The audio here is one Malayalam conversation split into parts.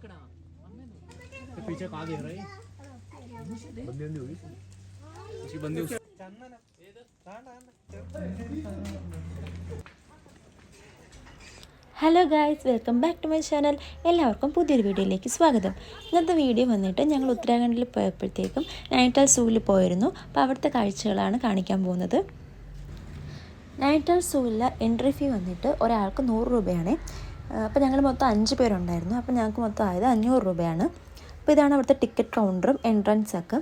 पीछे कहाँ देख रहे बंदी होगी उसकी बंदी hello guys, welcome back to my channel. എല്ലാവർക്കും പുതിയൊരു വീഡിയോയിലേക്ക് സ്വാഗതം. ഇന്നത്തെ വീഡിയോ വന്നിട്ട് ഞങ്ങൾ ഉത്തരാഖണ്ഡിൽ പോയപ്പോഴത്തേക്കും നൈനിറ്റാൾ സൂവിൽ പോയിരുന്നു. അപ്പോൾ അവിടുത്തെ കാഴ്ചകളാണ് കാണിക്കാൻ പോകുന്നത്. നൈനിറ്റാൾ സൂവിലെ എൻട്രി ഫീ വന്നിട്ട് ഒരാൾക്ക് 100 രൂപയാണ്. അപ്പോൾ ഞങ്ങൾ മൊത്തം 5 പേരുണ്ടായിരുന്നു. അപ്പോൾ ഞങ്ങൾക്ക് മൊത്തം ആയത് 500 രൂപയാണ്. അപ്പോൾ ഇതാണ് അവിടുത്തെ ടിക്കറ്റ് കൗണ്ടറും എൻട്രൻസൊക്കെ.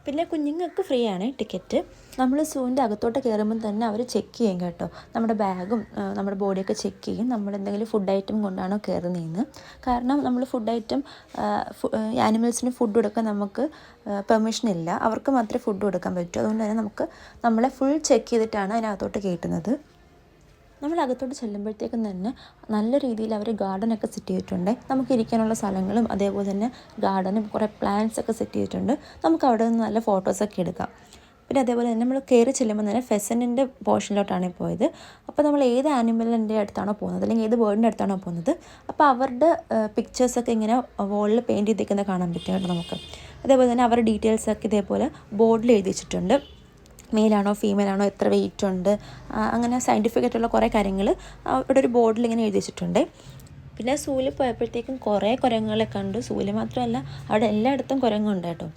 പിന്നെ കുഞ്ഞുങ്ങൾക്ക് ഫ്രീ ആണ് ടിക്കറ്റ്. നമ്മൾ സൂവിൻ്റെ അകത്തോട്ട് കയറുമ്പം തന്നെ അവർ ചെക്ക് ചെയ്യും കേട്ടോ. നമ്മുടെ ബാഗും നമ്മുടെ ബോഡിയൊക്കെ ചെക്ക് ചെയ്യും. നമ്മൾ എന്തെങ്കിലും ഫുഡ് ഐറ്റം കൊണ്ടാണോ കയറുന്നതെന്ന്. കാരണം നമ്മൾ ഫുഡ് ഐറ്റം ആനിമൽസിന് ഫുഡ് കൊടുക്കാൻ നമുക്ക് പെർമിഷൻ ഇല്ല. അവർക്ക് മാത്രമേ ഫുഡ് കൊടുക്കാൻ പറ്റൂ. അതുകൊണ്ട് തന്നെ നമ്മളെ ഫുൾ ചെക്ക് ചെയ്തിട്ടാണ് അതിനകത്തോട്ട് കയറ്റുന്നത്. നമ്മൾ അകത്തോട്ട് ചെല്ലുമ്പോഴത്തേക്കും തന്നെ നല്ല രീതിയിൽ അവർ ഗാർഡനൊക്കെ സെറ്റ് ചെയ്തിട്ടുണ്ട്. നമുക്ക് ഇരിക്കാനുള്ള സ്ഥലങ്ങളും അതേപോലെ തന്നെ ഗാർഡനും കുറേ പ്ലാന്റ്സ് ഒക്കെ സെറ്റ് ചെയ്തിട്ടുണ്ട്. നമുക്ക് അവിടെ നിന്ന് നല്ല ഫോട്ടോസൊക്കെ എടുക്കാം. പിന്നെ അതേപോലെ തന്നെ നമ്മൾ കയറി ചെല്ലുമ്പോൾ തന്നെ ഫെസൻറ്റിൻ്റെ പോർഷനിലോട്ടാണ് പോയത്. അപ്പോൾ നമ്മൾ ഏത് ആനിമലിൻ്റെ അടുത്താണോ പോകുന്നത് അല്ലെങ്കിൽ ഏത് ബേർഡിൻ്റെ അടുത്താണോ പോകുന്നത് അപ്പോൾ അവരുടെ പിക്ചേഴ്സൊക്കെ ഇങ്ങനെ വോളിൽ പെയിൻറ്റ് ചെയ്തിരിക്കുന്നത് കാണാൻ പറ്റും കേട്ടോ നമുക്ക്. അതേപോലെ തന്നെ അവരുടെ ഡീറ്റെയിൽസൊക്കെ ഇതേപോലെ ബോർഡിൽ എഴുതി വെച്ചിട്ടുണ്ട്. മെയിലാണോ ഫീമെയിലാണോ, എത്ര വെയിറ്റ് ഉണ്ട്, അങ്ങനെ സയൻറ്റിഫിക് ആയിട്ടുള്ള കുറേ കാര്യങ്ങൾ ഇവിടെ ഒരു ബോർഡിൽ ഇങ്ങനെ എഴുതി വെച്ചിട്ടുണ്ട്. പിന്നെ സൂവിൽ പോയപ്പോഴത്തേക്കും കുറേ കുരങ്ങുകളെ കണ്ടു. സൂവിൽ മാത്രമല്ല അവിടെ എല്ലായിടത്തും കുരങ്ങുണ്ട് കേട്ടോ.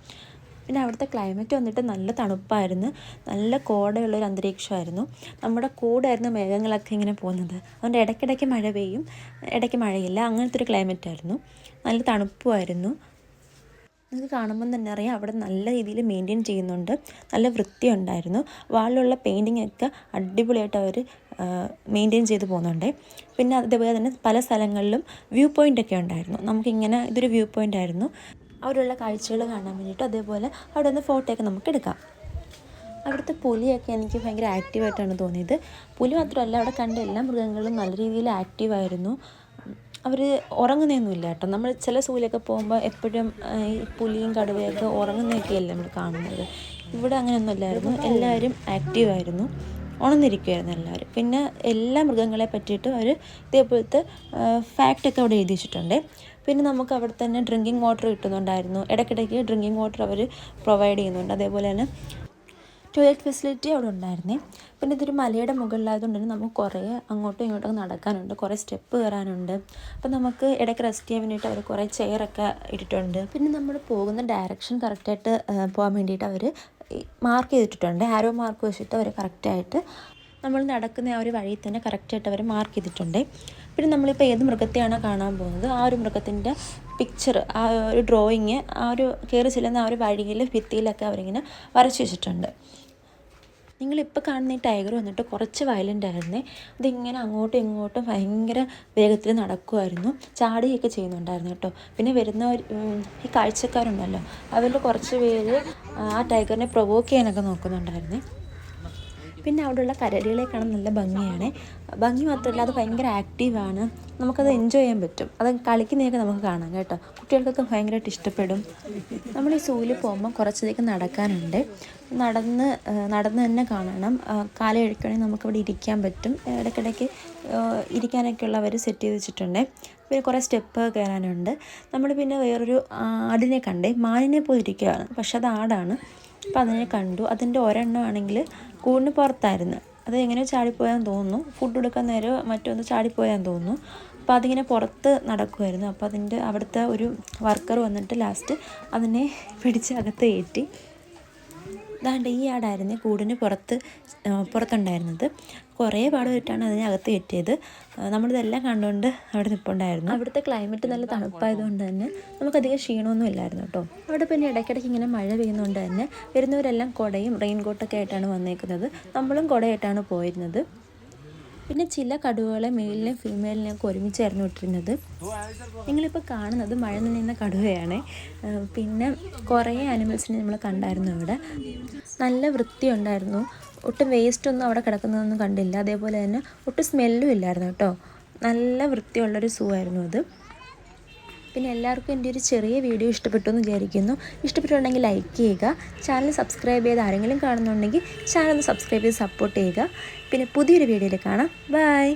പിന്നെ അവിടുത്തെ ക്ലൈമറ്റ് വന്നിട്ട് നല്ല തണുപ്പായിരുന്നു. നല്ല കോടയുള്ളൊരു അന്തരീക്ഷമായിരുന്നു. നമ്മുടെ കൂടായിരുന്നു മേഘങ്ങളൊക്കെ ഇങ്ങനെ പോകുന്നത്. അതുകൊണ്ട് ഇടയ്ക്കിടയ്ക്ക് മഴ പെയ്യും, ഇടയ്ക്ക് മഴയില്ല. അങ്ങനത്തെ ഒരു ക്ലൈമറ്റായിരുന്നു. നല്ല തണുപ്പുമായിരുന്നു. നിങ്ങൾക്ക് കാണുമ്പം തന്നെ അറിയാം അവിടെ നല്ല രീതിയിൽ മെയിൻറ്റെയിൻ ചെയ്യുന്നുണ്ട്. നല്ല വൃത്തിയുണ്ടായിരുന്നു. വാളിലുള്ള പെയിൻറ്റിങ് ഒക്കെ അടിപൊളിയായിട്ട് അവർ മെയിൻറ്റെയിൻ ചെയ്ത് പോകുന്നുണ്ട്. പിന്നെ അതേപോലെ തന്നെ പല സ്ഥലങ്ങളിലും വ്യൂ പോയിൻ്റൊക്കെ ഉണ്ടായിരുന്നു. നമുക്കിങ്ങനെ ഇതൊരു വ്യൂ പോയിൻ്റ് ആയിരുന്നു. അവിടെയുള്ള കാഴ്ചകൾ കാണാൻ വേണ്ടിയിട്ട് അതേപോലെ അവിടെ നിന്ന് ഫോട്ടോയൊക്കെ നമുക്ക് എടുക്കാം. അവിടുത്തെ പുലിയൊക്കെ എനിക്ക് ഭയങ്കര ആക്റ്റീവായിട്ടാണ് തോന്നിയത്. പുലി മാത്രമല്ല, അവിടെ കണ്ട എല്ലാ മൃഗങ്ങളും നല്ല രീതിയിൽ ആക്റ്റീവായിരുന്നു. അവർ ഉറങ്ങുന്നതൊന്നുമില്ല കേട്ടോ. നമ്മൾ ചില സൂവിലൊക്കെ പോകുമ്പോൾ എപ്പോഴും ഈ പുലിയും കടുവയൊക്കെ ഉറങ്ങുന്നതൊക്കെയല്ലേ നമ്മൾ കാണുന്നത്. ഇവിടെ അങ്ങനെയൊന്നും ഇല്ലായിരുന്നു. എല്ലാവരും ആക്റ്റീവായിരുന്നു, ഉണർന്നിരിക്കുമായിരുന്നു എല്ലാവരും. പിന്നെ എല്ലാ മൃഗങ്ങളെ പറ്റിയിട്ട് അവർ ഇതേപോലത്തെ ഫാക്റ്റൊക്കെ അവിടെ എഴുതി വെച്ചിട്ടുണ്ട്. പിന്നെ നമുക്ക് അവിടെ തന്നെ ഡ്രിങ്കിങ് വാട്ടർ കിട്ടുന്നുണ്ടായിരുന്നു. ഇടയ്ക്കിടയ്ക്ക് ഡ്രിങ്കിങ് വാട്ടർ അവർ പ്രൊവൈഡ് ചെയ്യുന്നുണ്ട്. അതേപോലെ തന്നെ ടോയ്ലറ്റ് ഫെസിലിറ്റി അവിടെ ഉണ്ടായിരുന്നേ. പിന്നെ ഇതൊരു മലയുടെ മുകളിലായതുകൊണ്ട് തന്നെ നമുക്ക് കുറേ അങ്ങോട്ടും ഇങ്ങോട്ടും നടക്കാനുണ്ട്, കുറേ സ്റ്റെപ്പ് കയറാനുണ്ട്. അപ്പം നമുക്ക് ഇടയ്ക്ക് റെസ്റ്റ് ചെയ്യാൻ വേണ്ടിയിട്ട് അവർ കുറേ ചെയറൊക്കെ ഇട്ടിട്ടുണ്ട്. പിന്നെ നമ്മൾ പോകുന്ന ഡയറക്ഷൻ കറക്റ്റായിട്ട് പോകാൻ വേണ്ടിയിട്ട് അവർ മാർക്ക് ചെയ്തിട്ടുണ്ട്. ആരോ മാർക്ക് വെച്ചിട്ട് അവർ കറക്റ്റായിട്ട് നമ്മൾ നടക്കുന്ന ആ ഒരു വഴിയിൽ തന്നെ കറക്റ്റായിട്ട് അവർ മാർക്ക് ചെയ്തിട്ടുണ്ട്. പിന്നെ നമ്മളിപ്പോൾ ഏത് മൃഗത്തെയാണോ കാണാൻ പോകുന്നത് ആ ഒരു മൃഗത്തിൻ്റെ പിക്ചർ, ആ ഒരു ഡ്രോയിങ് ആ ഒരു കയറി ചെല്ലുന്ന ആ ഒരു വഴിയിൽ ഭിത്തിയിലൊക്കെ അവരിങ്ങനെ വരച്ച് വെച്ചിട്ടുണ്ട്. നിങ്ങളിപ്പോൾ കാണുന്ന ഈ ടൈഗർ വന്നിട്ട് കുറച്ച് വയലൻ്റ് ആയിരുന്നേ. ഇതിങ്ങനെ അങ്ങോട്ടും ഇങ്ങോട്ടും ഭയങ്കര വേഗത്തിൽ നടക്കുമായിരുന്നു, ചാടുകയൊക്കെ ചെയ്യുന്നുണ്ടായിരുന്നു കേട്ടോ. പിന്നെ വരുന്നവർ ഈ കാഴ്ചക്കാരുണ്ടല്ലോ അവരിൽ കുറച്ച് പേര് ആ ടൈഗറിനെ പ്രൊവോക്ക് ചെയ്യാനൊക്കെ നോക്കുന്നുണ്ടായിരുന്നേ. പിന്നെ അവിടെയുള്ള കരടികളെ കാണാൻ നല്ല ഭംഗിയാണ്. ഭംഗി മാത്രമല്ല അത് ഭയങ്കര ആക്റ്റീവാണ്. നമുക്കത് എൻജോയ് ചെയ്യാൻ പറ്റും. അത് കളിക്കുന്നതൊക്കെ നമുക്ക് കാണാം കേട്ടോ. കുട്ടികൾക്കൊക്കെ ഭയങ്കരമായിട്ട് ഇഷ്ടപ്പെടും. നമ്മൾ ഈ സൂവിൽ പോകുമ്പോൾ കുറച്ചധികം നടക്കാനുണ്ട്. നടന്ന് തന്നെ കാണണം. കാലൊഴിക്കുകയാണെങ്കിൽ നമുക്കവിടെ ഇരിക്കാൻ പറ്റും. ഇടയ്ക്കിടയ്ക്ക് ഇരിക്കാനൊക്കെ ഉള്ളവർ സെറ്റ് ചെയ്ത് വെച്ചിട്ടുണ്ട്. പിന്നെ കുറേ സ്റ്റെപ്പ് കയറാനുണ്ട്. നമ്മൾ പിന്നെ വേറൊരു ആടിനെ കണ്ടേ. മാനിനെ പോലെ ഇരിക്കുകയാണ്, പക്ഷെ അത് ആടാണ്. അപ്പോൾ അതിനെ കണ്ടു. അതിൻ്റെ ഒരെണ്ണമാണെങ്കിൽ കൂടിന് പുറത്തായിരുന്നു. അത് എങ്ങനെയോ ചാടിപ്പോയാന്ന് തോന്നുന്നു. ഫുഡ് കൊടുക്കാൻ നേരം മറ്റൊന്ന് ചാടിപ്പോയാന്ന് തോന്നുന്നു. അപ്പോൾ അതിങ്ങനെ പുറത്ത് നടക്കുമായിരുന്നു. അപ്പോൾ അവിടുത്തെ ഒരു വർക്കർ വന്നിട്ട് ലാസ്റ്റ് അതിനെ പിടിച്ച് അകത്ത് കയറ്റി. ദാണ്ട് ഈ ആടായിരുന്നു കൂടിന് പുറത്തുണ്ടായിരുന്നത്. കുറേ പാടുപെട്ടാണ് അതിനകത്ത് കയറ്റിയത്. നമ്മളിതെല്ലാം കണ്ടുകൊണ്ട് അവിടെ നിൽപ്പുണ്ടായിരുന്നു. അവിടുത്തെ ക്ലൈമറ്റ് നല്ല തണുപ്പായതുകൊണ്ട് തന്നെ നമുക്കധികം ക്ഷീണമൊന്നും ഇല്ലായിരുന്നു കേട്ടോ. അവിടെ പിന്നെ ഇടയ്ക്കിടയ്ക്ക് ഇങ്ങനെ മഴ പെയ്യുന്നതുകൊണ്ട് തന്നെ വരുന്നവരെല്ലാം കുടയും റെയിൻകോട്ടൊക്കെ ആയിട്ടാണ് വന്നേക്കുന്നത്. നമ്മളും കുടയായിട്ടാണ് പോയിരുന്നത്. പിന്നെ ചില കടുവകളെ മെയിലിനെയും ഫീമെയിലിനെയും ഒക്കെ ഒരുമിച്ചായിരുന്നു ഇട്ടിരുന്നത്. നിങ്ങളിപ്പോൾ കാണുന്നത് മഴ നനയുന്ന കടുവയാണ്. പിന്നെ കുറേ ആനിമൽസിനെ നമ്മൾ കണ്ടായിരുന്നു അവിടെ. നല്ല വൃത്തിയുണ്ടായിരുന്നു. ഒട്ടും വേസ്റ്റൊന്നും അവിടെ കിടക്കുന്നതൊന്നും കണ്ടില്ല. അതേപോലെ തന്നെ ഒട്ടും സ്മെല്ലും ഇല്ലായിരുന്നു കേട്ടോ. നല്ല വൃത്തിയുള്ളൊരു സൂ ആയിരുന്നു അത്. പിന്നെ എല്ലാവർക്കും എൻ്റെ ഒരു ചെറിയ വീഡിയോ ഇഷ്ടപ്പെട്ടു എന്ന് വിചാരിക്കുന്നു. ഇഷ്ടപ്പെട്ടുണ്ടെങ്കിൽ ലൈക്ക് ചെയ്യുക. ചാനൽ സബ്സ്ക്രൈബ് ചെയ്ത് ആരെങ്കിലും കാണുന്നുണ്ടെങ്കിൽ ചാനൽ ഒന്ന് സബ്സ്ക്രൈബ് ചെയ്ത് സപ്പോർട്ട് ചെയ്യുക. പിന്നെ പുതിയൊരു വീഡിയോയിൽ കാണാം. ബൈ.